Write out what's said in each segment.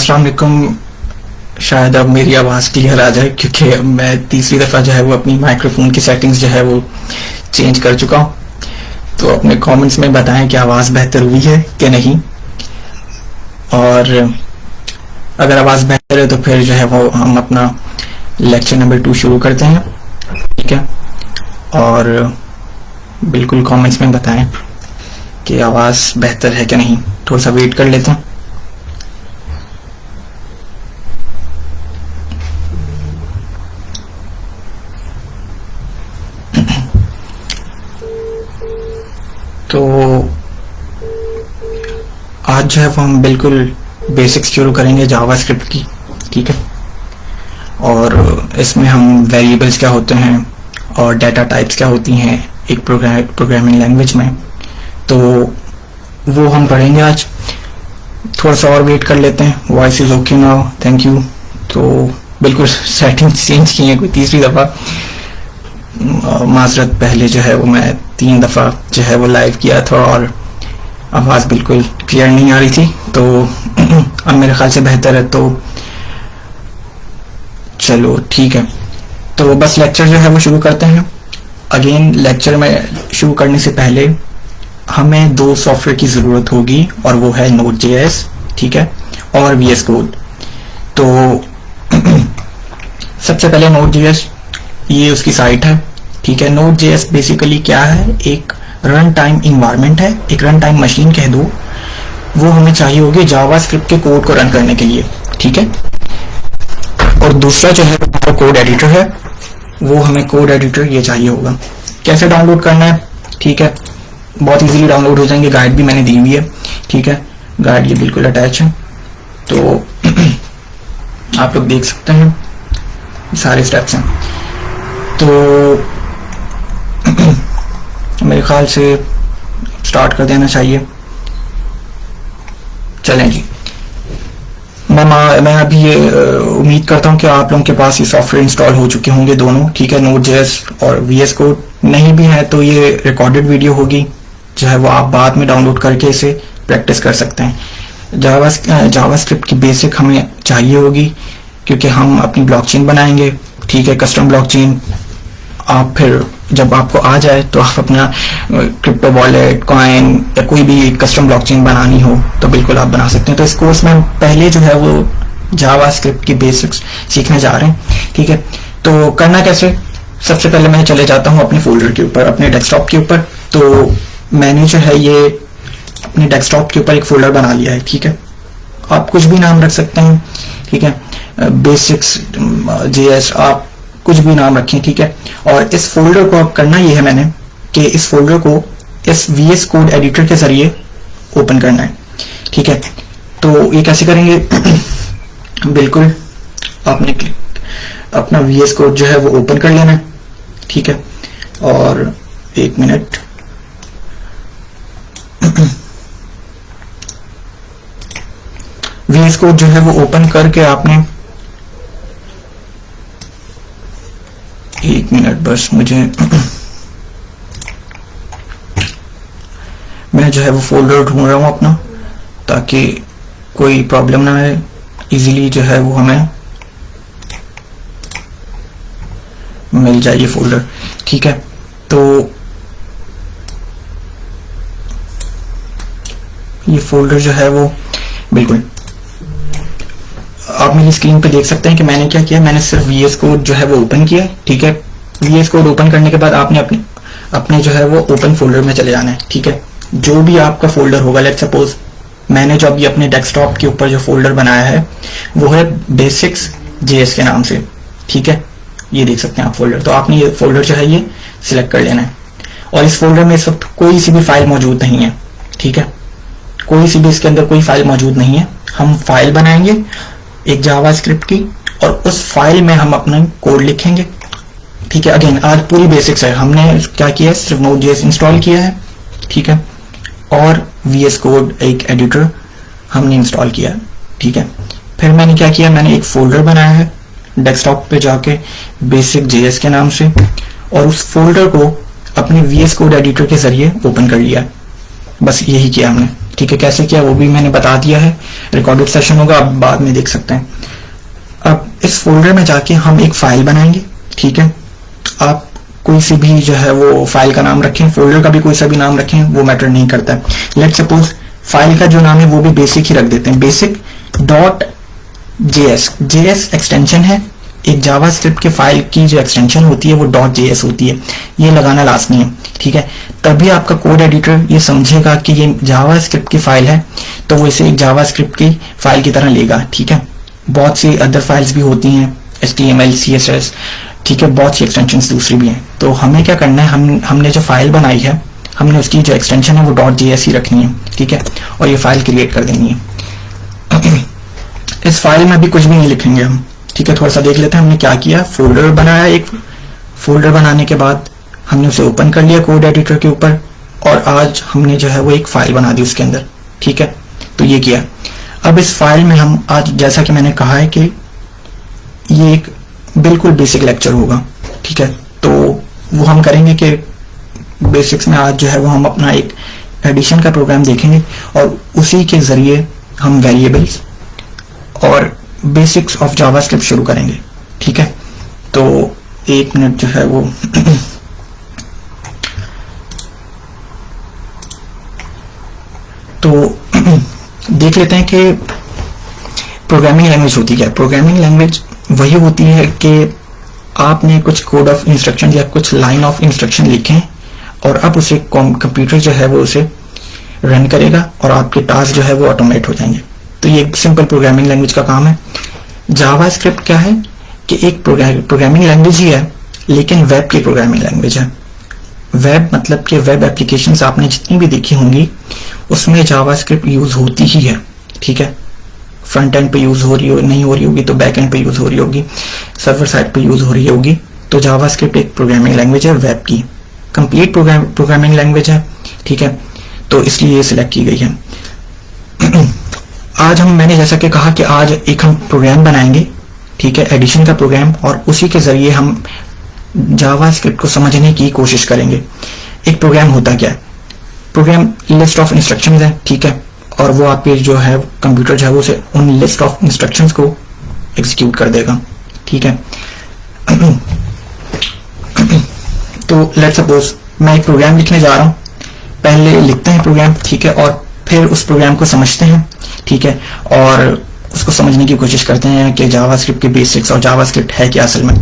अस्सलाम वालेकुम। शायद अब मेरी आवाज़ क्लियर आ जाए क्योंकि मैं तीसरी दफ़ा जो है वो अपनी माइक्रोफोन की सेटिंग्स जो है वो चेंज कर चुका हूँ। तो अपने कमेंट्स में बताएं कि आवाज़ बेहतर हुई है कि नहीं, और अगर आवाज़ बेहतर है तो फिर जो है वो हम अपना लेक्चर नंबर 2 शुरू करते हैं। ठीक है, और बिल्कुल कमेंट्स में बताएं कि आवाज़ बेहतर है कि नहीं। थोड़ा सा वेट कर लेते हैं। तो आज जो है वो हम बिल्कुल बेसिक्स शुरू करेंगे जावास्क्रिप्ट की। ठीक है, और इसमें हम वेरिएबल्स क्या होते हैं और डाटा टाइप्स क्या होती हैं एक प्रोग्रामिंग लैंग्वेज में, तो वो हम पढ़ेंगे आज। थोड़ा सा और वेट कर लेते हैं। Voice is okay now, thank you. तो बिल्कुल सेटिंग्स चेंज की हैं कोई तीसरी दफ़ा। माजरत, पहले जो है वो मैं 3 दफ़ा जो है वो लाइव किया था और आवाज़ बिल्कुल क्लियर नहीं आ रही थी। तो अब मेरे ख्याल से बेहतर है, तो चलो ठीक है। तो बस लेक्चर जो है वो शुरू करते हैं। अगेन लेक्चर में शुरू करने से पहले हमें 2 सॉफ्टवेयर की ज़रूरत होगी, और वो है Node.js, ठीक है, और VS Code। तो सबसे पहले Node.js, ये उसकी साइट है। ठीक है, Node.js बेसिकली क्या है, एक रन टाइम इन्वायरमेंट है, एक रन टाइम मशीन कह दो। वो हमें चाहिए होगी जावास्क्रिप्ट के कोड को रन करने के लिए। ठीक है, और दूसरा जो है हमारा कोड एडिटर है, वो हमें कोड एडिटर ये चाहिए होगा। कैसे डाउनलोड करना है, ठीक है, बहुत इजीली डाउनलोड हो जाएंगे। गाइड भी मैंने दी हुई है। ठीक है, गाइड ये बिल्कुल अटैच है, तो आप लोग देख सकते हैं, सारे स्टेप्स हैं। तो मेरे ख्याल से स्टार्ट कर देना चाहिए। चलें जी। मैं अभी ये उम्मीद करता हूँ कि आप लोगों के पास ये सॉफ्टवेयर इंस्टॉल हो चुके होंगे दोनों। ठीक है, Node.js और VS Code। नहीं भी है तो ये रिकॉर्डेड वीडियो होगी, जो है वो आप बाद में डाउनलोड करके इसे प्रैक्टिस कर सकते हैं। जावास्क्रिप्ट की बेसिक हमें चाहिए होगी, क्योंकि हम अपनी ब्लॉकचेन बनाएंगे। ठीक है, कस्टम ब्लॉकचेन। आप फिर जब आपको आ जाए तो आप अपना क्रिप्टो वॉलेट, कॉइन या कोई भी कस्टम ब्लॉकचेन बनानी हो तो बिल्कुल आप बना सकते हैं। तो इस कोर्स में हम पहले जो है वो जावास्क्रिप्ट की बेसिक्स सीखने जा रहे हैं। ठीक है, तो करना कैसे, सबसे पहले मैं चले जाता हूँ अपने फोल्डर के ऊपर, अपने डेस्कटॉप के ऊपर। तो मैंने जो है ये अपने डेस्कटॉप के ऊपर एक फोल्डर बना लिया है। ठीक है, आप कुछ भी नाम रख सकते हैं। ठीक है, बेसिक्स JS, आप कुछ भी नाम रखें। ठीक है, और इस फोल्डर को अब करना ये है मैंने कि इस फोल्डर को इस VS Code एडिटर के जरिए ओपन करना है। ठीक है, तो ये कैसे करेंगे बिल्कुल आपने अपना VS Code जो है वो ओपन कर लेना है। ठीक है, और 1 मिनट, VS Code जो है वो ओपन करके आपने 1 मिनट बस, मुझे मैं जो है वो फोल्डर ढूंढ रहा हूँ अपना, ताकि कोई प्रॉब्लम ना आए। इजीली जो है वो हमें मिल जाए ये फोल्डर। ठीक है, तो ये फोल्डर जो है वो बिल्कुल आप मेरी स्क्रीन पे देख सकते हैं कि मैंने क्या किया। मैंने सिर्फ VS Code जो है वो ओपन किया। ठीक है, VS Code ओपन करने के बाद आपने अपने जो है वो ओपन फोल्डर में चले जाना है। ठीक है, जो भी आपका फोल्डर होगा, लेट्स सपोज मैंने जो अभी अपने डेस्कटॉप के ऊपर जो फोल्डर बनाया है वो है बेसिक्स JS के नाम से। ठीक है, ये देख सकते हैं आप फोल्डर। तो आपने ये फोल्डर जो है ये सिलेक्ट कर लेना है, और इस फोल्डर में इस वक्त कोई सी भी फाइल मौजूद नहीं है। ठीक है, कोई सी भी इसके अंदर कोई फाइल मौजूद नहीं है। हम फाइल बनाएंगे एक जावास्क्रिप्ट की, और उस फाइल में हम अपना कोड लिखेंगे। ठीक है, अगेन आज पूरी बेसिक्स है। हमने क्या किया है, सिर्फ Node.js इंस्टॉल किया है। ठीक है, और VS Code एक एडिटर हमने इंस्टॉल किया है। ठीक है, फिर मैंने क्या किया, मैंने एक फोल्डर बनाया है डेस्कटॉप पे जाके बेसिक JS के नाम से, और उस फोल्डर को अपने VS Code एडिटर के जरिए ओपन कर लिया। बस यही किया हमने। ठीक है, कैसे किया वो भी मैंने बता दिया है, रिकॉर्डेड सेशन होगा, आप बाद में देख सकते हैं। अब इस फोल्डर में जाके हम एक फाइल बनाएंगे। ठीक है, आप कोई सी भी जो है वो फाइल का नाम रखें, फोल्डर का भी कोई सा भी नाम रखें, वो मैटर नहीं करता है। लेट सपोज फाइल का जो नाम है वो भी बेसिक ही रख देते हैं, basic dot JS. JS extension है, एक जावास्क्रिप्ट के फाइल की जो एक्सटेंशन होती है वो डॉट जेएस होती है, ये लगाना लाजमी है। ठीक है, तभी आपका कोड एडिटर ये समझेगा कि ये जावास्क्रिप्ट की फाइल है, तो वो इसे एक जावास्क्रिप्ट की फाइल की तरह लेगा। ठीक है, बहुत सी अदर फाइल्स भी होती हैं, HTML, CSS, ठीक है, बहुत सी एक्सटेंशंस दूसरी भी हैं। तो हमें क्या करना है, हमने जो फाइल बनाई है, हमने उसकी जो एक्सटेंशन है वो डॉट जेएस ही रखनी है। ठीक है, और ये फाइल क्रिएट कर देनी है। इस फाइल में भी कुछ भी नहीं लिखेंगे हम। ठीक है, थोड़ा सा देख लेते हैं हमने क्या किया। फोल्डर बनाया, एक फोल्डर बनाने के बाद हमने उसे ओपन कर लिया कोड एडिटर के ऊपर, और आज हमने जो है वो एक फाइल बना दी उसके अंदर। ठीक है, तो ये किया। अब इस फाइल में हम आज, जैसा कि मैंने कहा है कि ये एक बिल्कुल बेसिक लेक्चर होगा। ठीक है, तो वो हम करेंगे कि बेसिक्स में आज जो है वो हम अपना एक एडिशन का प्रोग्राम देखेंगे, और उसी के जरिए हम वेरिएबल्स और बेसिक्स ऑफ जावास्क्रिप्ट शुरू करेंगे। ठीक है, तो एक मिनट जो है वो तो देख लेते हैं कि प्रोग्रामिंग लैंग्वेज होती क्या है। प्रोग्रामिंग लैंग्वेज वही होती है कि आपने कुछ कोड ऑफ इंस्ट्रक्शन या कुछ लाइन ऑफ इंस्ट्रक्शन लिखे हैं, और अब उसे कंप्यूटर जो है वो उसे रन करेगा और आपके टास्क जो है वो ऑटोमेट हो जाएंगे। तो ये एक सिंपल प्रोग्रामिंग लैंग्वेज का काम है। जावास्क्रिप्ट क्या है कि एक प्रोग्रामिंग लैंग्वेज ही है, लेकिन वेब की प्रोग्रामिंग लैंग्वेज है। वेब मतलब कि वेब एप्लीकेशंस आपने जितनी भी देखी होंगी उसमें जावास्क्रिप्ट यूज होती ही है। ठीक है, फ्रंट एंड पे यूज हो रही हो, नहीं हो रही होगी तो बैक एंड पे यूज हो रही होगी, सर्वर साइड पे यूज हो रही होगी। तो जावास्क्रिप्ट एक प्रोग्रामिंग लैंग्वेज है, वेब की कंप्लीट प्रोग्रामिंग लैंग्वेज है। ठीक है, तो इसलिए ये सिलेक्ट की गई है। आज मैंने जैसा कि कहा कि आज एक हम प्रोग्राम बनाएंगे। ठीक है, एडिशन का प्रोग्राम, और उसी के जरिए हम जावास्क्रिप्ट को समझने की कोशिश करेंगे। एक प्रोग्राम होता क्या है? प्रोग्राम लिस्ट ऑफ इंस्ट्रक्शंस है। ठीक है, और वो आपके जो है कंप्यूटर जो है वो उसे उन लिस्ट ऑफ इंस्ट्रक्शंस को एग्जीक्यूट कर देगा। ठीक है, तो लेट्स सपोज मैं एक प्रोग्राम लिखने जा रहा हूं। पहले लिखते हैं प्रोग्राम, ठीक है, और फिर उस प्रोग्राम को समझते हैं। ठीक है, और उसको समझने की कोशिश करते हैं कि जावास्क्रिप्ट के बेसिक्स और जावास्क्रिप्ट है क्या असल में।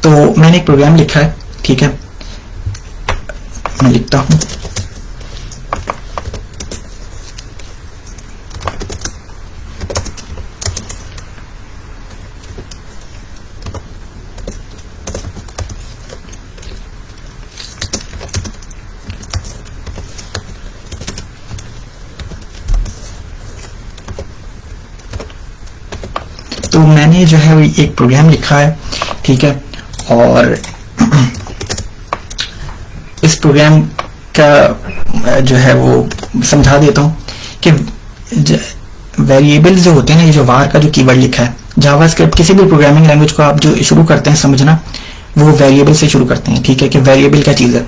तो मैंने एक प्रोग्राम लिखा है। ठीक है, मैं लिखता हूं। तो मैंने जो है एक प्रोग्राम लिखा है। ठीक है, और इस प्रोग्राम का जो है वो समझा देता हूं कि वेरिएबल जो होते हैं ना, ये जो var का जो कीवर्ड लिखा है, जावास्क्रिप्ट किसी भी प्रोग्रामिंग लैंग्वेज को आप जो शुरू करते हैं समझना, वो वेरिएबल से शुरू करते हैं। ठीक है, कि वेरिएबल क्या चीज है?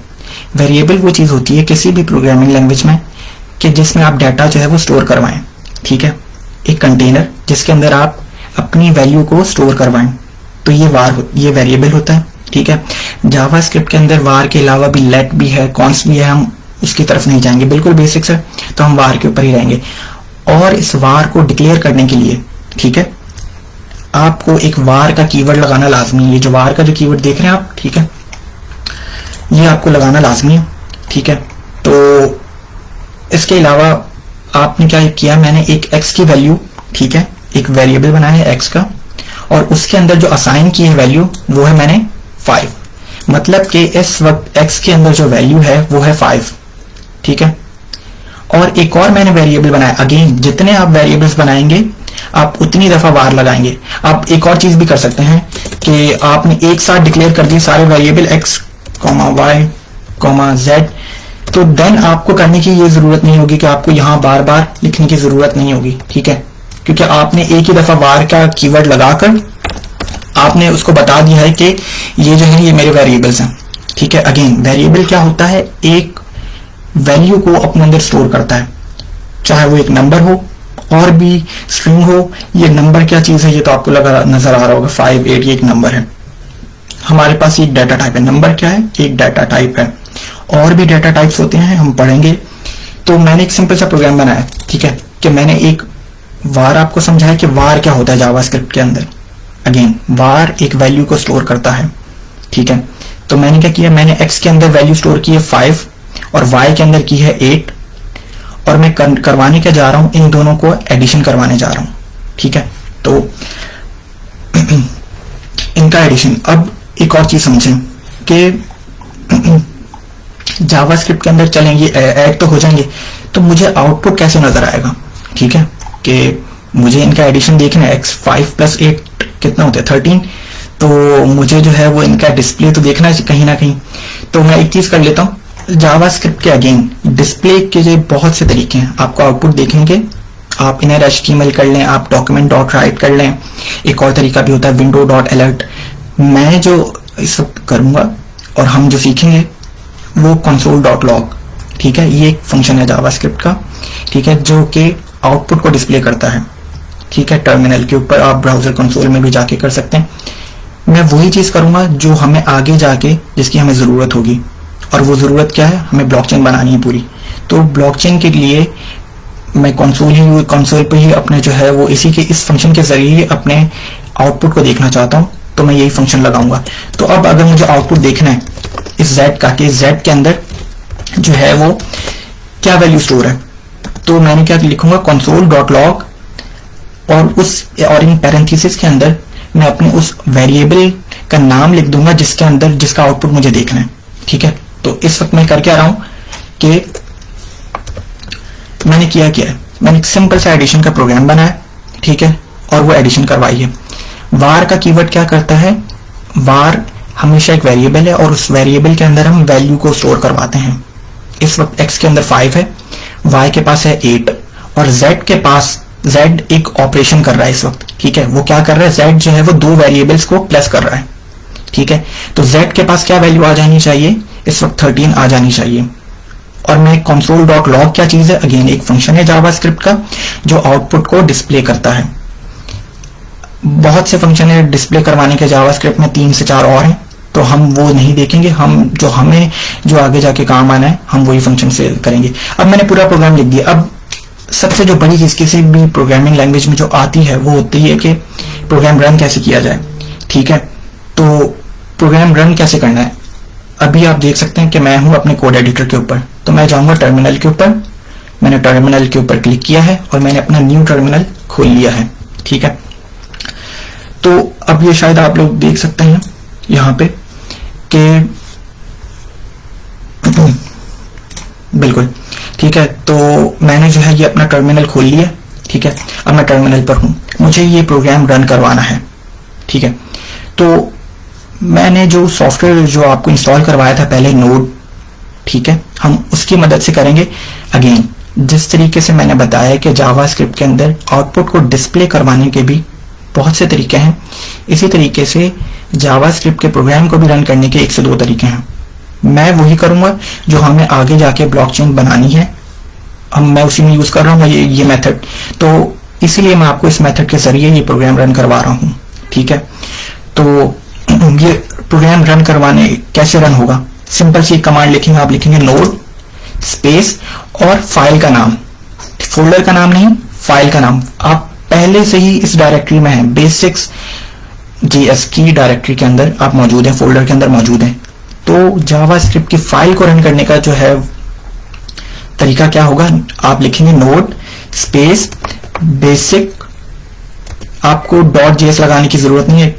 वेरिएबल वो चीज होती है किसी भी प्रोग्रामिंग लैंग्वेज में कि जिसमें आप डाटा जो है वो स्टोर करवाएं। ठीक है, एक कंटेनर जिसके अंदर आप अपनी वैल्यू को स्टोर करवाएं, तो ये वेरिएबल होता है। ठीक है, जावास्क्रिप्ट के अंदर var के अलावा भी let भी है, const भी है, हम उसकी तरफ नहीं जाएंगे, बिल्कुल बेसिक्स है, तो हम var के ऊपर ही रहेंगे। और इस var को डिक्लेयर करने के लिए, ठीक है, आपको एक var का कीवर्ड लगाना लाजमी है। ये जो var का जो कीवर्ड देख रहे हैं आप, ठीक है, ये आपको लगाना लाजमी है। ठीक है, तो इसके अलावा आपने क्या किया, मैंने एक x की वैल्यू, ठीक है, एक वेरिएबल बनाया है x का, और उसके अंदर जो असाइन की है वैल्यू वो है मैंने 5। मतलब कि इस वक्त x के अंदर जो वैल्यू है वो है 5। ठीक है, और एक और मैंने वेरिएबल बनाया। अगेन जितने आप वेरिएबल्स बनाएंगे आप उतनी दफा var लगाएंगे। आप एक और चीज भी कर सकते हैं कि आपने एक साथ डिक्लेयर कर दिए सारे वेरिएबल x, y, z, तो देन आपको करने की ये जरूरत नहीं होगी कि आपको यहां बार बार लिखने की जरूरत नहीं होगी। ठीक है, क्योंकि आपने एक ही दफा var का कीवर्ड लगाकर आपने उसको बता दिया है कि ये जो है ये मेरे वेरिएबल्स हैं। ठीक है, अगेन वेरिएबल क्या होता है? एक वैल्यू को अपने अंदर स्टोर करता है, चाहे वो एक नंबर हो और भी स्ट्रिंग हो। ये नंबर क्या चीज है ये तो आपको लगा नजर आ रहा होगा, 5 8 ये एक नंबर है। हमारे पास एक डाटा टाइप है, नंबर क्या है, एक डाटा टाइप है। और भी डाटा टाइप्स होते हैं, हम पढ़ेंगे। तो मैंने एक सिंपल सा प्रोग्राम बनाया, ठीक है, कि मैंने एक वार आपको समझाया कि वार क्या होता है जावास्क्रिप्ट के अंदर। अगेन वार एक वैल्यू को स्टोर करता है, ठीक है। तो मैंने क्या किया, मैंने x के अंदर वैल्यू स्टोर की है 5 और y के अंदर की है 8, और मैं करवाने क्या जा रहा हूं, इन दोनों को एडिशन करवाने जा रहा हूं, ठीक है। तो इनका एडिशन। अब एक और चीज समझें कि जावास्क्रिप्ट के अंदर चलेंगे, ऐड तो हो जाएंगे, तो मुझे आउटपुट कैसे नजर आएगा, ठीक है, कि मुझे इनका एडिशन देखना है। x 5 + 8 कितना होता है 13, तो मुझे जो है वो इनका डिस्प्ले तो देखना है कहीं ना कहीं। तो मैं एक चीज कर लेता हूँ, जावास्क्रिप्ट के अगेन डिस्प्ले के जो बहुत से तरीके हैं, आपको आउटपुट देखेंगे, आप इनर HTML कर लें, आप document.write कर लें, एक और तरीका भी होता है window.alert। मैं जो इस वक्त करूंगा और हम जो सीखेंगे वो console.log, ठीक है, ये एक फंक्शन है जावास्क्रिप्ट का, ठीक है, जो कि आउटपुट को डिस्प्ले करता है, ठीक है, टर्मिनल के ऊपर। आप ब्राउजर कंसोल में भी जाके कर सकते हैं। मैं वही चीज करूंगा जो हमें आगे जाके जिसकी हमें जरूरत होगी, और वो जरूरत क्या है, हमें ब्लॉकचेन बनानी है पूरी। तो ब्लॉकचेन के लिए मैं कंसोल पे ही अपने जो है वो इस फंक्शन के जरिए अपने आउटपुट को देखना चाहता हूं, तो मैं यही फंक्शन लगाऊंगा। तो अब अगर मुझे आउटपुट देखना है इस z का, कि z के अंदर जो है वो क्या वैल्यू स्टोर है, तो मैंने क्या लिखूंगा, console.log, और इन पैरेंथेसिस के अंदर मैं अपने उस वेरिएबल का नाम लिख दूंगा जिसका आउटपुट मुझे देखना है, ठीक है। तो इस वक्त मैं कर क्या रहा हूं कि मैंने क्या है, मैंने एक सिंपल सा एडिशन का प्रोग्राम बनाया, ठीक है, और वो एडिशन करवाई है। वार का कीवर्ड क्या करता है, वार हमेशा एक वेरिएबल है और उस वेरिएबल के अंदर हम वैल्यू को स्टोर करवाते हैं। इस वक्त x के अंदर 5 है, y के पास है 8, और z के पास z एक ऑपरेशन कर रहा है इस वक्त, ठीक है। वो क्या कर रहा है, z जो है वो दो वेरिएबल्स को प्लस कर रहा है, ठीक है। तो z के पास क्या वैल्यू आ जानी चाहिए, इस वक्त 13 आ जानी चाहिए। और मैं console.log क्या चीज है, अगेन एक फंक्शन है जावास्क्रिप्ट का जो आउटपुट को डिस्प्ले करता है। बहुत से फंक्शन है डिस्प्ले करवाने के जावास्क्रिप्ट में, 3 से 4 और हैं, तो हम वो नहीं देखेंगे। हमें जो आगे जाके काम आना है हम वही फंक्शन से करेंगे। अब मैंने पूरा प्रोग्राम लिख दिया। अब सबसे जो बड़ी चीज किसी भी प्रोग्रामिंग लैंग्वेज में जो आती है वो होती है कि प्रोग्राम रन कैसे किया जाए, ठीक है। तो प्रोग्राम रन कैसे करना है, अभी आप देख सकते हैं कि मैं हूं अपने कोड एडिटर के ऊपर, तो मैं जाऊंगा टर्मिनल के ऊपर। मैंने टर्मिनल के ऊपर क्लिक किया है और मैंने अपना न्यू टर्मिनल खोल लिया है, ठीक है। तो अब ये शायद आप लोग देख सकते हैं यहां पे कि बिल्कुल ठीक है। तो मैंने जो है ये अपना टर्मिनल खोल लिया, ठीक है। अब मैं टर्मिनल पर हूं, मुझे ये प्रोग्राम रन करवाना है, ठीक है। तो मैंने जो सॉफ्टवेयर जो आपको इंस्टॉल करवाया था पहले, नोड, ठीक है, हम उसकी मदद से करेंगे। अगेन जिस तरीके से मैंने बताया कि जावास्क्रिप्ट के अंदर आउटपुट को डिस्प्ले करवाने के भी बहुत से तरीके हैं, इसी तरीके से जावास्क्रिप्ट के प्रोग्राम को भी रन करने के 1 से 2 तरीके हैं। मैं वही करूंगा जो हमें आगे जाके ब्लॉकचेन बनानी है, मैं उसी में यूज कर रहा हूँ ये मेथड। तो इसीलिए मैं आपको इस मेथड के जरिए ये प्रोग्राम रन करवा रहा हूँ, ठीक है। तो ये प्रोग्राम रन करवाने कैसे रन होगा, सिंपल सी कमांड लिखेंगे, आप लिखेंगे नोड स्पेस और फाइल का नाम, फोल्डर का नाम नहीं, फाइल का नाम। आप पहले से ही इस डायरेक्टरी में है, बेसिक्स JS की डायरेक्टरी के अंदर आप मौजूद हैं, फोल्डर के अंदर मौजूद हैं। तो जावास्क्रिप्ट की फाइल को रन करने का जो है तरीका क्या होगा, आप लिखेंगे नोड स्पेस बेसिक, आपको .js लगाने की जरूरत नहीं है,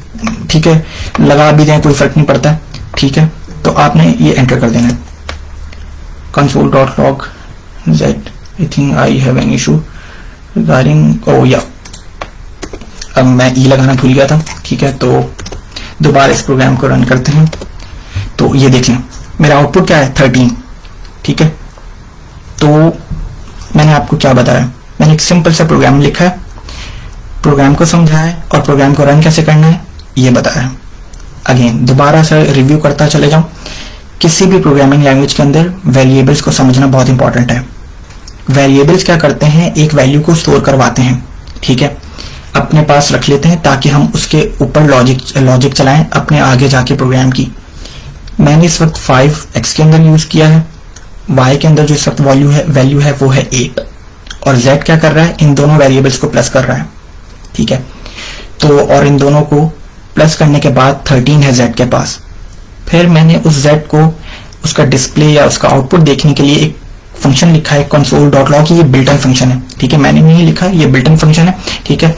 ठीक है, लगा भी दें कोई फर्क नहीं पड़ता, ठीक है। तो आपने ये एंटर कर देना है, console.log z, I think I have an issue regarding, oh yeah, अब मैं लगाना भूल गया था, ठीक है। तो दोबारा इस प्रोग्राम को रन करते हैं। तो ये देख लें मेरा आउटपुट क्या है, 13, ठीक है। तो मैंने आपको क्या बताया, मैंने एक सिंपल सा प्रोग्राम लिखा है, प्रोग्राम को समझाया है और प्रोग्राम को रन कैसे करना है ये बताया। अगेन दोबारा से रिव्यू करता चले जाऊं, किसी भी प्रोग्रामिंग लैंग्वेज के अंदर वेरिएबल्स को समझना बहुत इंपॉर्टेंट है। वेरिएबल्स क्या करते हैं, एक वैल्यू को स्टोर करवाते हैं, ठीक है, अपने पास रख लेते हैं ताकि हम उसके ऊपर लॉजिक चलाएं अपने आगे जाके प्रोग्राम की। मैंने इस वक्त 5x के अंदर यूज किया है, y के अंदर जो इस वक्त वैल्यू है वो है 8, और z क्या कर रहा है, इन दोनों वेरिएबल्स को प्लस कर रहा है, ठीक है। तो और इन दोनों को प्लस करने के बाद 13 है z के पास। फिर मैंने उस z को उसका डिस्प्ले या उसका आउटपुट देखने के लिए एक फंक्शन लिखा है console.log, ये बिल्ट इन फंक्शन है, ठीक है, मैंने नहीं लिखा, ये बिल्ट इन फंक्शन है, ठीक है।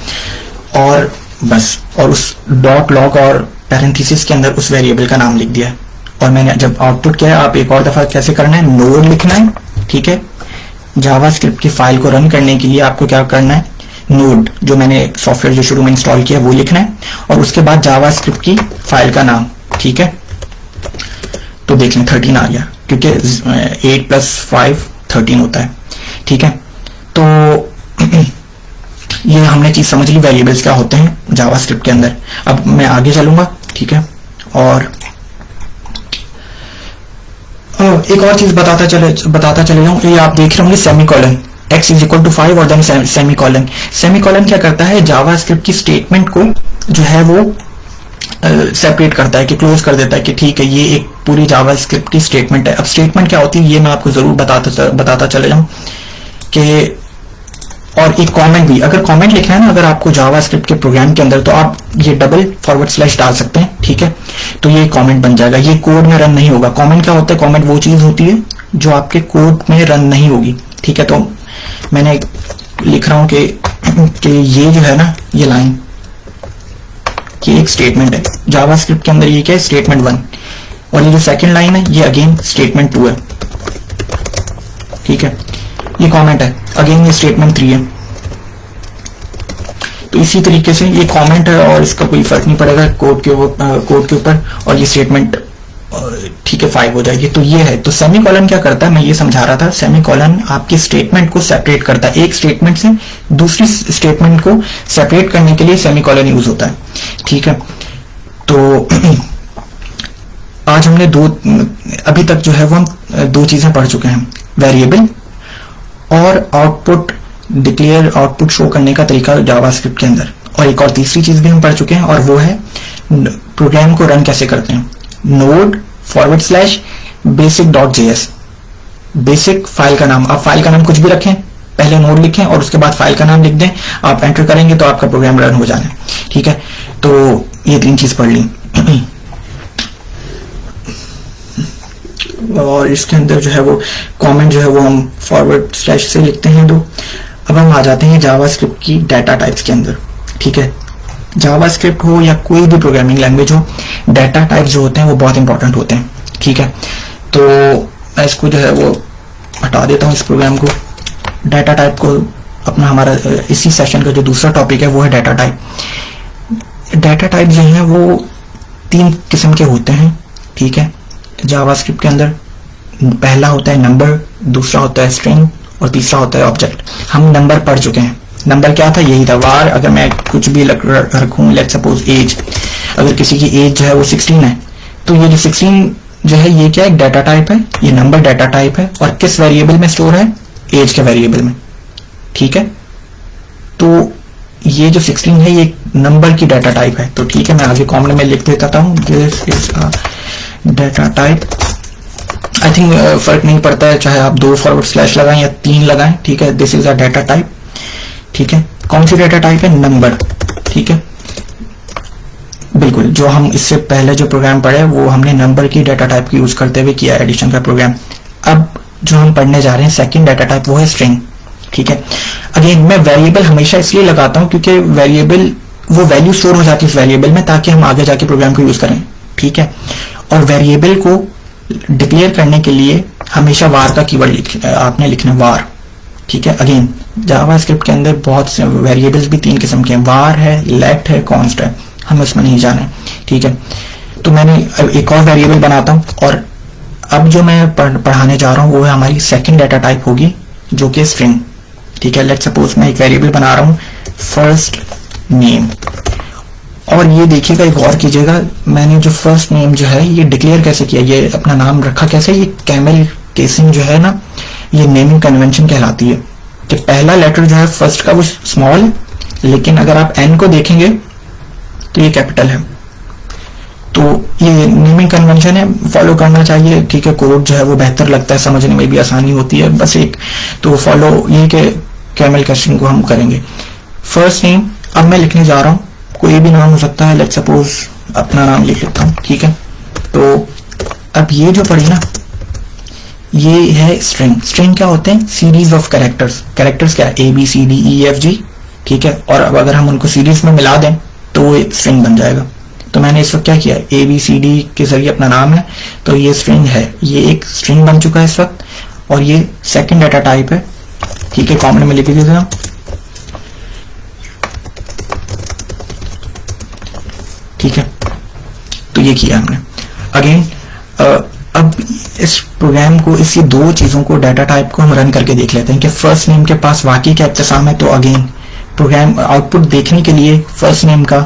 और बस, और उस .log और पैरेंथेसिस के अंदर उस वेरिएबल का नाम लिख दिया है। और मैंने जब आउटपुट किया है, आप एक और दफा कैसे करना है, नोड लिखना है, ठीक है। जावास्क्रिप्ट की फाइल को रन करने के लिए आपको क्या करना है, नोड जो मैंने सॉफ्टवेयर जो शुरू में इंस्टॉल किया वो लिखना है, और उसके बाद जावास्क्रिप्ट की फाइल का नाम, ठीक है। तो देख लें 13 आ गया, क्योंकि 8 + 5 13 होता है, ठीक है। तो ये हमने चीज समझ ली, वेरिएबल्स क्या होते हैं जावास्क्रिप्ट के अंदर। अब मैं आगे चलूंगा, ठीक है। और एक और चीज बताता चले जाऊं, ये आप देख रहे होंगे सेमीकोलन, x = 5 और देन सेमीकोलन। सेमीकोलन क्या करता है, जावास्क्रिप्ट की स्टेटमेंट को जो है वो सेपरेट करता है, कि क्लोज कर देता है कि ठीक है ये एक पूरी जावास्क्रिप्ट की स्टेटमेंट है। अब स्टेटमेंट क्या होती है ये मैं आपको जरूर बताता चले जाऊं कि, और एक कमेंट भी, अगर कमेंट लिखना है ना अगर आपको जावास्क्रिप्ट के प्रोग्राम के अंदर, तो आप ये $/ डाल सकते हैं, ठीक है। तो ये कमेंट बन जाएगा, ये कोड में रन नहीं होगा। कमेंट क्या होता है, कमेंट वो चीज होती है जो आपके कोड में रन नहीं होगी, ठीक है। तो मैंने लिख रहा हूं कि ये जो है ना, ये लाइन, ये एक स्टेटमेंट है जावास्क्रिप्ट के अंदर, ये क्या है, स्टेटमेंट 1, और ये जो सेकंड लाइन है ये अगेन स्टेटमेंट 2 है, ठीक है। ये कमेंट है, अगेन ये स्टेटमेंट 3 है। तो इसी तरीके से ये कमेंट है और इसका कोई फर्क नहीं पड़ेगा कोड के ऊपर, और ये स्टेटमेंट, ठीक है, 5 हो जाएगी। तो ये है। तो सेमीकोलन क्या करता है, मैं ये समझा रहा था, सेमीकोलन आपकी स्टेटमेंट को सेपरेट करता है, एक स्टेटमेंट से दूसरी स्टेटमेंट को सेपरेट करने के लिए सेमीकोलन यूज होता है, ठीक है। तो आज हमने अभी तक जो है वो हम 2 चीजें पढ़ चुके हैं, वेरिएबल और आउटपुट डिक्लेयर, आउटपुट शो करने का तरीका जावास्क्रिप्ट के अंदर, और एक और तीसरी चीज भी हम पढ़ चुके हैं, और वो है प्रोग्राम को रन कैसे करते हैं, node/basic.js, बेसिक फाइल का नाम। आप फाइल का नाम कुछ भी रखें, पहले नोड लिखें और उसके बाद फाइल का नाम लिख दें, आप एंटर करेंगे तो आपका प्रोग्राम रन हो जाना है, ठीक है। तो ये 3 चीज पढ़ ली। और इसके अंदर जो है वो कमेंट जो है वो हम / से लिखते हैं 2। अब हम आ जाते हैं जावास्क्रिप्ट की डाटा टाइप्स के अंदर, ठीक है। जावास्क्रिप्ट हो या कोई भी प्रोग्रामिंग लैंग्वेज हो, डाटा टाइप्स जो होते हैं वो बहुत इंपॉर्टेंट होते हैं, ठीक है। तो मैं इसको जो है वो हटा देता हूँ, इस प्रोग्राम को, डाटा टाइप को। अपना हमारा इसी सेशन का जो दूसरा टॉपिक है वो है डाटा टाइप। डाटा टाइप जो है वो 3 किस्म के होते हैं, ठीक है, जावास्क्रिप्ट के अंदर। पहला होता है नंबर, दूसरा होता है स्ट्रिंग, और तीसरा होता है ऑब्जेक्ट। हम नंबर पढ़ चुके हैं। नंबर क्या था, यही था, वार अगर मैं कुछ भी रखूं, लेट सपोज एज, अगर किसी की एज जो है वो 16 है, तो ये जो 16 जो है ये क्या है, डाटा टाइप है, ये नंबर डाटा टाइप है, और किस वेरिएबल में स्टोर है, एज के वेरिएबल में, ठीक है। तो ये जो 16 है ये नंबर की डाटा टाइप है। तो ठीक है, मैं आगे कॉमन में लिख देता हूं, this is data type. I think फर्क नहीं पड़ता है चाहे आप 2 लगाएं या 3 लगाएं, ठीक है। This is a data type, ठीक है। कौन सी डाटा टाइप है, नंबर, ठीक है। बिल्कुल, जो हम इससे पहले जो प्रोग्राम पढ़े वो हमने नंबर की डाटा टाइप की यूज करते हुए किया, एडिशन का प्रोग्राम। अब जो हम पढ़ने जा रहे हैं सेकंड डाटा टाइप, वो है स्ट्रिंग, ठीक है। अगेन मैं वेरिएबल हमेशा इसलिए लगाता हूं क्योंकि वेरिएबल, वो वैल्यू स्टोर हो जाती है इस वेरिएबल में, ताकि हम आगे जाके प्रोग्राम को यूज करें, ठीक है। और वेरिएबल को डिक्लेयर करने के लिए हमेशा वार का कीवर्ड आपने लिखना, वार, ठीक है। अगेन जावास्क्रिप्ट के अंदर बहुत से वेरिएबल्स भी 3 किस्म के हैं, वार है, लेट है, कॉन्स्ट है, हमें उसमें नहीं जाना है, ठीक है। तो मैंने एक और वेरिएबल बनाता हूं, और अब जो मैं पढ़ाने जा रहा हूं वो है हमारी सेकंड डाटा टाइप होगी, जो कि स्ट्रिंग, ठीक है। लेट सपोज मैं एक वेरिएबल बना रहा हूं फर्स्ट नेम, और ये देखिएगा, एक गौर कीजिएगा, मैंने जो फर्स्ट नेम जो है ये डिक्लेयर कैसे किया, ये अपना नाम रखा कैसे, ये कैमल केसिंग जो है ना, ये नेमिंग कन्वेंशन कहलाती है। पहला लेटर जो है फर्स्ट का वो स्मॉल, लेकिन अगर आप एन को देखेंगे तो ये कैपिटल है। तो ये नेमिंग कन्वेंशन है, फॉलो करना चाहिए, ठीक है। कोड जो है वो बेहतर लगता है, समझने में भी आसानी होती है, बस एक तो फॉलो ये कि कैमल कैशिंग को हम करेंगे। फर्स्ट नेम अब मैं लिखने जा रहा हूँ, कोई भी नाम हो सकता है, लेट्स सपोज अपना नाम लिख लेता हूँ, ठीक है। तो अब ये जो पढ़ी ना, ये है स्ट्रिंग। स्ट्रिंग क्या होते हैं? Series of characters. कैरेक्टर्स क्या है? A B C D E F G, ठीक है। और अब अगर हम उनको सीरीज में मिला दें तो वो स्ट्रिंग बन जाएगा। तो मैंने इस वक्त क्या किया, ए बी सी डी के जरिए अपना नाम है, तो ये स्ट्रिंग है, ये एक स्ट्रिंग बन चुका है इस वक्त, और ये सेकंड डाटा टाइप है, ठीक है। कॉमन में लिख देते हैं, ठीक है। तो ये किया हमने। अगेन अब इस प्रोग्राम को, इसी दो चीजों को, डाटा टाइप को हम रन करके देख लेते हैं कि फर्स्ट नेम के पास वाकई क्या इत्तेसाम है। तो अगेन प्रोग्राम आउटपुट देखने के लिए फर्स्ट नेम का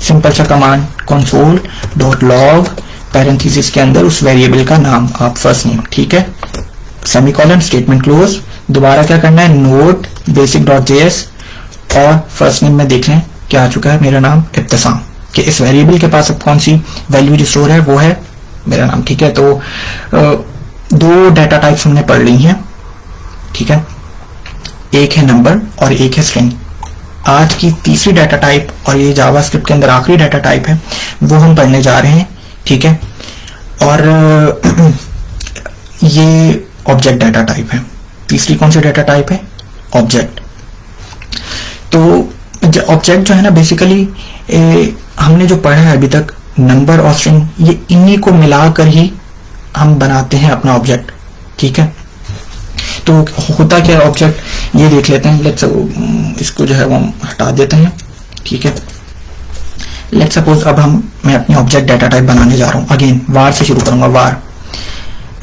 सिंपल सा कमांड console.log पैरेंथेसिस के अंदर उस वेरिएबल का नाम आप फर्स्ट नेम, ठीक है, सेमीकोलन, स्टेटमेंट क्लोज। दोबारा क्या करना है, नोट basic.js, और फर्स्ट नेम में देख लें क्या आ चुका है, मेरा नाम इब्तिसाम, कि इस वेरिएबल के पास अब कौन सी वैल्यू जो स्टोर है वो है मेरा नाम, ठीक है। तो दो डाटा टाइप्स हमने पढ़ ली हैं, ठीक है, एक है नंबर और एक है स्ट्रिंग। आज की तीसरी डाटा टाइप, और ये जावास्क्रिप्ट के अंदर आखिरी डाटा टाइप है, वो हम पढ़ने जा रहे हैं, ठीक है। और ये ऑब्जेक्ट डाटा टाइप है। तीसरी कौन सी डाटा टाइप है? ऑब्जेक्ट। तो ऑब्जेक्ट जो है ना, बेसिकली हमने जो पढ़ा है अभी तक, नंबर और स्ट्रिंग, ये इन्हीं को मिलाकर ही हम बनाते हैं अपना ऑब्जेक्ट, ठीक है। तो होता क्या है ऑब्जेक्ट, ये देख लेते हैं। लेट्स इसको जो है वो हम हटा देते हैं, ठीक है। लेट्स सपोज अब मैं अपनी ऑब्जेक्ट डाटा टाइप बनाने जा रहा हूं। अगेन वार से शुरू करूंगा। वार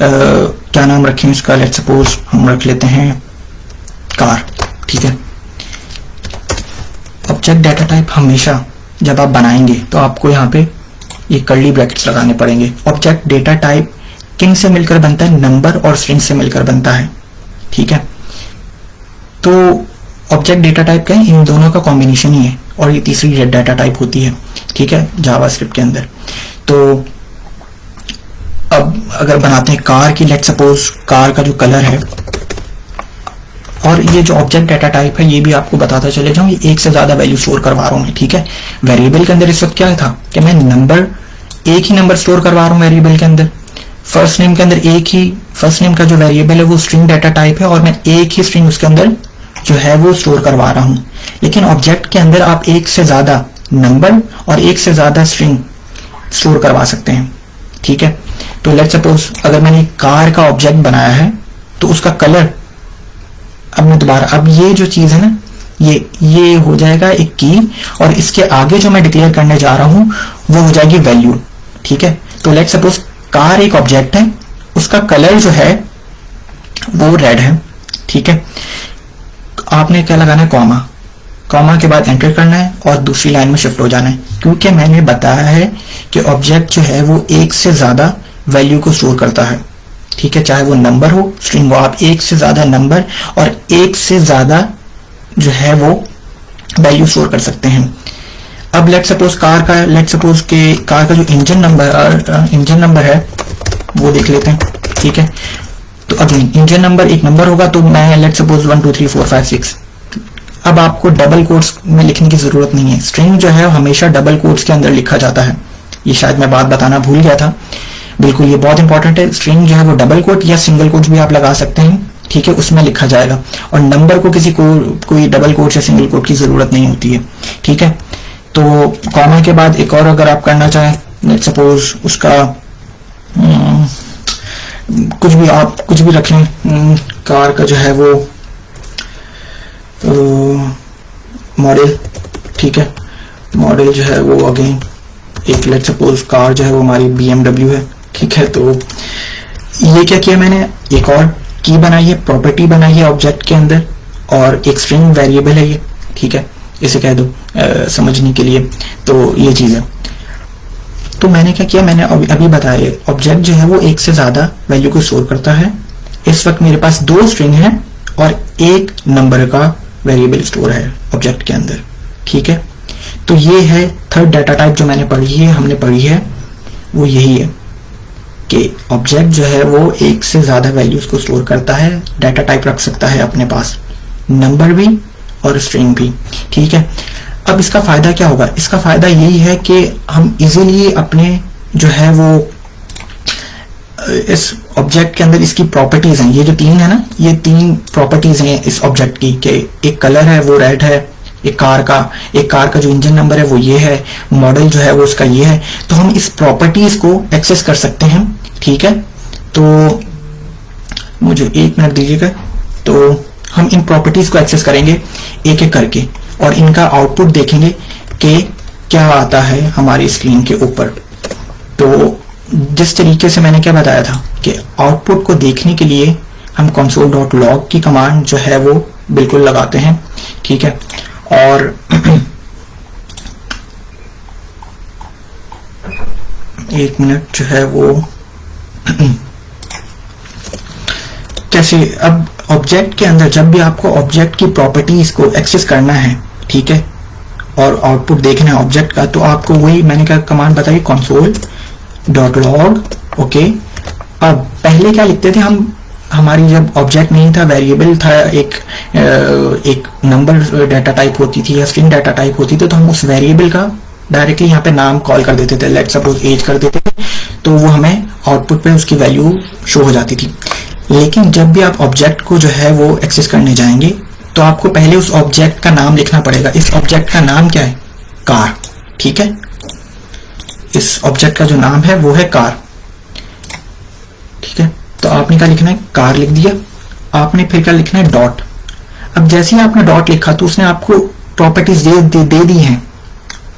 क्या नाम रखें इसका? लेट्स सपोज हम रख लेते हैं कार, ठीक है। ऑब्जेक्ट डाटा टाइप हमेशा जब आप बनाएंगे तो आपको यहाँ पे ये कर्ली ब्रैकेट्स लगाने पड़ेंगे। ऑब्जेक्ट डेटा टाइप किन से मिलकर बनता है? नंबर और स्ट्रिंग से मिलकर बनता है, ठीक है। तो ऑब्जेक्ट डेटा टाइप क्या है? इन दोनों का कॉम्बिनेशन ही है, और ये तीसरी डाटा टाइप होती है, ठीक है, जावास्क्रिप्ट के अंदर। तो अब अगर बनाते हैं कार की, लेट्स सपोज कार का जो कलर है, और ये जो ऑब्जेक्ट डाटा टाइप है, ये भी आपको बताता चले जाऊं, ये एक से ज्यादा वैल्यू स्टोर करवा रहा हूं मैं, ठीक है। वेरिएबल के अंदर इस वक्त क्या था कि मैं नंबर, एक ही नंबर स्टोर करवा रहा हूं वेरिएबल के अंदर। फर्स्ट नेम के अंदर एक ही, फर्स्ट नेम का जो वेरिएबल है वो स्ट्रिंग डाटा टाइप है, और मैं एक ही स्ट्रिंग उसके अंदर जो है वो स्टोर करवा रहा हूं। लेकिन ऑब्जेक्ट के अंदर आप एक से ज्यादा नंबर और एक से ज्यादा स्ट्रिंग स्टोर करवा सकते हैं, ठीक है। तो लेट्स सपोज अगर मैंने कार का ऑब्जेक्ट बनाया है, तो उसका कलर, अब मैं दोबारा, अब ये जो चीज है ना, ये हो जाएगा एक की, और इसके आगे जो मैं डिक्लेयर करने जा रहा हूं वो हो जाएगी वैल्यू, ठीक है। तो लेट्स सपोज कार एक ऑब्जेक्ट है, उसका कलर जो है वो रेड है, ठीक है। आपने क्या लगाना है? कॉमा। कॉमा के बाद एंटर करना है और दूसरी लाइन में शिफ्ट हो जाना है, क्योंकि मैंने बताया है कि ऑब्जेक्ट जो है वो एक से ज्यादा वैल्यू को स्टोर करता है, ठीक है, चाहे वो नंबर हो, स्ट्रिंग हो। आप एक से ज्यादा नंबर और एक से ज्यादा जो है वो वैल्यू स्टोर कर सकते हैं। अब लेट्स सपोज कार का, लेट्स सपोज के कार का जो इंजन नंबर है वो देख लेते हैं, ठीक है। तो अगेन इंजन नंबर एक नंबर होगा, तो मैं लेट्स सपोज 1 2 3 4 5 6। अब आपको डबल कोट्स में लिखने की जरूरत नहीं है। स्ट्रिंग जो है हमेशा डबल कोट्स के अंदर लिखा जाता है, ये शायद मैं बात बताना भूल गया था, बिल्कुल ये बहुत इंपॉर्टेंट है। स्ट्रिंग जो है वो डबल कोट या सिंगल कोट भी आप लगा सकते हैं, ठीक है, उसमें लिखा जाएगा। और नंबर को किसी को कोई डबल कोट या सिंगल कोट की जरूरत नहीं होती है, ठीक है। तो कॉमा के बाद एक और अगर आप करना चाहें, लेट्स सपोज उसका कुछ भी, आप कुछ भी रख लें, कार का जो है वो मॉडल, ठीक है, मॉडल जो है वो अगेन एक, लेट्स सपोज कार जो है वो हमारी BMW है, ठीक है। तो ये क्या किया मैंने, एक और की बनाई है, प्रॉपर्टी बनाई है ऑब्जेक्ट के अंदर, और एक स्ट्रिंग वेरिएबल है ये, ठीक है, इसे कह दो समझने के लिए। तो ये चीज है। तो मैंने क्या किया, मैंने अभी बताया, ऑब्जेक्ट जो है वो एक से ज्यादा वैल्यू को स्टोर करता है। इस वक्त मेरे पास दो स्ट्रिंग है और एक नंबर का वेरिएबल स्टोर है ऑब्जेक्ट के अंदर। ठीक है, तो ये है थर्ड डाटा टाइप जो हमने पढ़ी है वो यही है कि ऑब्जेक्ट जो है वो एक से ज्यादा वैल्यूज को स्टोर करता है, डाटा टाइप रख सकता है अपने पास, नंबर भी और स्ट्रिंग भी। ठीक है, अब इसका फायदा क्या होगा? इसका फायदा यही है कि हम इजीली अपने जो है वो इस ऑब्जेक्ट के अंदर इसकी प्रॉपर्टीज हैं, ये जो तीन है ना, ये तीन प्रॉपर्टीज हैं इस ऑब्जेक्ट की, कि एक कलर है वो रेड है, एक कार का जो इंजन नंबर है वो ये है, मॉडल जो है वो उसका ये है। तो हम इस प्रॉपर्टीज को एक्सेस कर सकते हैं। ठीक है, तो मुझे 1 मिनट दीजिएगा। तो हम इन प्रॉपर्टीज को एक्सेस करेंगे एक एक करके और इनका आउटपुट देखेंगे कि क्या आता है हमारी स्क्रीन के ऊपर। तो जिस तरीके से मैंने क्या बताया था कि आउटपुट को देखने के लिए हम console.log की कमांड जो है वो बिल्कुल लगाते हैं। ठीक है, और एक मिनट जो है वो कैसे, अब ऑब्जेक्ट के अंदर जब भी आपको ऑब्जेक्ट की प्रॉपर्टीज को एक्सेस करना है, ठीक है, और आउटपुट देखना है ऑब्जेक्ट का, तो आपको वही मैंने क्या कमांड बताई, console.log। ओके, अब पहले क्या लिखते थे हम, हमारी जब ऑब्जेक्ट नहीं था, वेरिएबल था, एक नंबर डाटा टाइप होती थी या स्ट्रिंग डाटा टाइप होती थी, तो हम उस वेरिएबल का डायरेक्टली यहाँ पे नाम कॉल कर देते थे, लेट्स सपोज एज कर देते थे, तो वो हमें आउटपुट पे उसकी वैल्यू शो हो जाती थी। लेकिन जब भी आप ऑब्जेक्ट को जो है वो एक्सेस करने जाएंगे तो आपको पहले उस ऑब्जेक्ट का नाम लिखना पड़ेगा। इस ऑब्जेक्ट का नाम क्या है? कार। ठीक है, इस ऑब्जेक्ट का जो नाम है वो है कार। ठीक है, तो आपने क्या लिखना है? कार लिख दिया। आपने फिर क्या लिखना है? डॉट। अब जैसे ही आपने डॉट लिखा तो उसने आपको प्रॉपर्टीज दे दी हैं,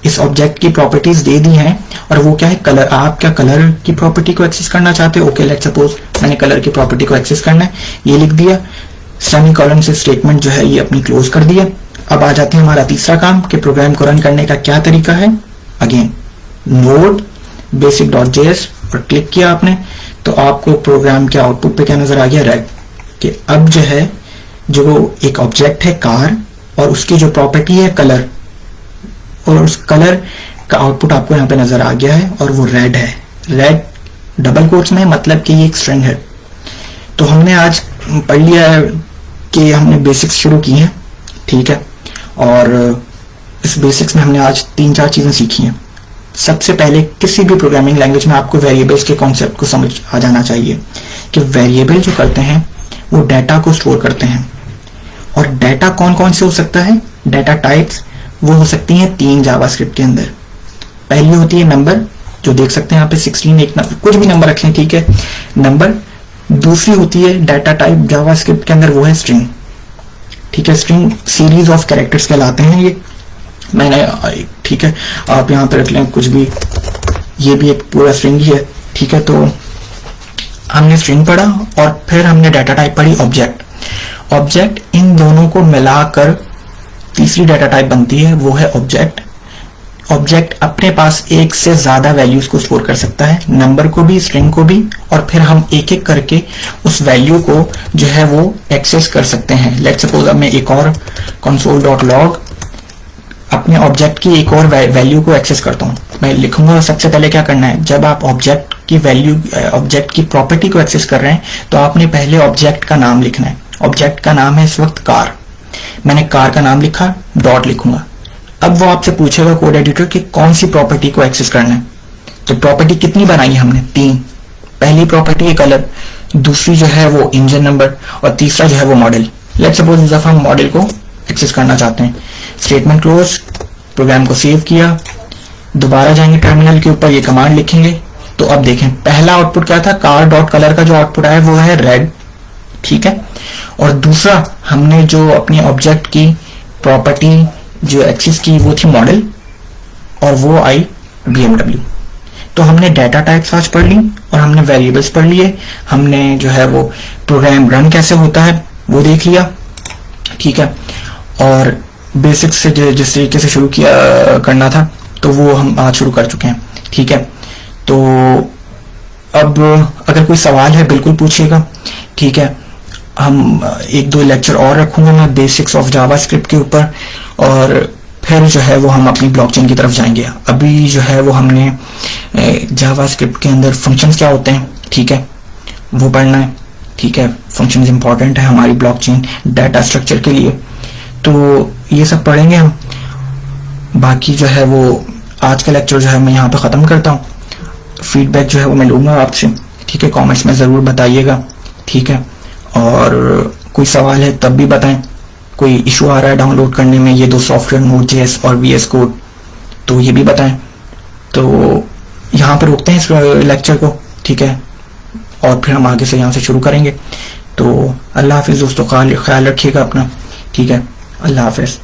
इस ऑब्जेक्ट की प्रॉपर्टीज दे दी हैं, और वो क्या है? कलर। आप क्या कलर की प्रॉपर्टी को एक्सेस करना चाहते हो? ओके, लेट्स सपोज मैंने कलर की प्रॉपर्टी को एक्सेस करना है, ये लिख दिया। सेमीकोलन से स्टेटमेंट जो है ये अपनी क्लोज कर दिया। अब आ जाते हैं हमारा तीसरा काम कि प्रोग्राम को रन करने का क्या तरीका है। अगेन नोड basic.js और क्लिक किया आपने तो आपको प्रोग्राम के आउटपुट पे क्या नजर आ गया? रेड। कि अब जो है जो एक ऑब्जेक्ट है कार और उसकी जो प्रॉपर्टी है कलर, और उस कलर का आउटपुट आपको यहाँ पे नजर आ गया है और वो रेड है। रेड डबल कोट्स में, मतलब कि ये एक स्ट्रिंग है। तो हमने आज पढ़ लिया है कि हमने बेसिक्स शुरू की हैं। ठीक है, और इस बेसिक्स में हमने आज 3-4 चीजें सीखी हैं। सबसे पहले किसी भी प्रोग्रामिंग लैंग्वेज में आपको वेरिएबल्स के कॉन्सेप्ट को समझ आ जाना चाहिए कि वेरिएबल जो करते हैं वो डाटा को स्टोर करते हैं। और डाटा कौन कौन से हो सकता है? डाटा टाइप्स वो हो सकती हैं 3 जावास्क्रिप्ट के अंदर। पहली होती है नंबर, जो देख सकते हैं यहाँ पे 16, एक कुछ भी नंबर रखें, ठीक है, नंबर। दूसरी होती है डाटा टाइप जावास्क्रिप्ट के अंदर, वो है स्ट्रिंग। ठीक है, स्ट्रिंग सीरीज ऑफ कैरेक्टर्स कहलाते हैं ये। मैंने, ठीक है, आप यहाँ पे रख लें कुछ भी, ये भी एक पूरा स्ट्रिंग ही है। ठीक है, तो हमने स्ट्रिंग पढ़ा और फिर हमने डाटा टाइप पढ़ी ऑब्जेक्ट। ऑब्जेक्ट, इन दोनों को मिलाकर तीसरी डाटा टाइप बनती है, वो है ऑब्जेक्ट। ऑब्जेक्ट अपने पास एक से ज्यादा वैल्यूज को स्टोर कर सकता है, नंबर को भी, स्ट्रिंग को भी, और फिर हम एक एक करके उस वैल्यू को जो है वो एक्सेस कर सकते हैं। लेट्स सपोज अब मैं एक और console.log अपने ऑब्जेक्ट की एक और वैल्यू को एक्सेस करता हूं। मैं लिखूंगा सबसे पहले क्या करना है, जब आप ऑब्जेक्ट की वैल्यू, ऑब्जेक्ट की प्रॉपर्टी को एक्सेस कर रहे हैं तो आपने पहले ऑब्जेक्ट का नाम लिखना है। ऑब्जेक्ट का नाम है इस वक्त कार। मैंने कार का नाम लिखा, डॉट लिखूंगा। अब वो आपसे पूछेगा कोड एडिटर कि कौन सी प्रॉपर्टी को एक्सेस करना है। तो प्रॉपर्टी कितनी बनाई हमने? 3। पहली प्रॉपर्टी है कलर, दूसरी जो है वो इंजन नंबर, और तीसरा जो है वो मॉडल। लेट्स सपोज इस दफा हम मॉडल को एक्सेस करना चाहते हैं। स्टेटमेंट क्लोज, प्रोग्राम को सेव किया, दोबारा जाएंगे टर्मिनल के ऊपर, ये कमांड लिखेंगे। तो अब देखें पहला आउटपुट क्या था? कार डॉट कलर का जो आउटपुट आया वो है रेड। ठीक है, और दूसरा हमने जो अपनी ऑब्जेक्ट की प्रॉपर्टी जो एक्सेस की वो थी मॉडल, और वो आई BMW। तो हमने डाटा टाइप्स आज पढ़ ली और हमने वेरिएबल्स पढ़ लिए, हमने जो है वो प्रोग्राम रन कैसे होता है वो देख लिया। ठीक है, और बेसिक्स से जिस तरीके से शुरू किया करना था तो वो हम आज शुरू कर चुके हैं। ठीक है, तो अब अगर कोई सवाल है बिल्कुल पूछिएगा। ठीक है, हम एक दो लेक्चर और रखूंगा मैं बेसिक्स ऑफ जावास्क्रिप्ट के ऊपर, और फिर जो है वो हम अपनी ब्लॉकचेन की तरफ जाएंगे। अभी जो है वो हमने जावास्क्रिप्ट के अंदर फंक्शंस क्या होते हैं, ठीक है, वो पढ़ना है। ठीक है, फंक्शंस इंपॉर्टेंट है हमारी ब्लॉकचेन डाटा स्ट्रक्चर के लिए, तो ये सब पढ़ेंगे हम। बाकी जो है वो आज का लेक्चर जो है मैं यहाँ पे ख़त्म करता हूँ। फीडबैक जो है वो मैं लूँगा आपसे, ठीक है, कमेंट्स में ज़रूर बताइएगा, ठीक है। और कोई सवाल है तब भी बताएं, कोई इशू आ रहा है डाउनलोड करने में ये दो सॉफ्टवेयर Node.js और VS कोड, तो ये भी बताएं। तो यहाँ पर रोकते हैं इस लेक्चर को, ठीक है, और फिर हम आगे से यहाँ से शुरू करेंगे। तो अल्लाह हाफिज़ दोस्तों, ख्याल रखिएगा अपना, ठीक है, अल्लाह हाफिज़।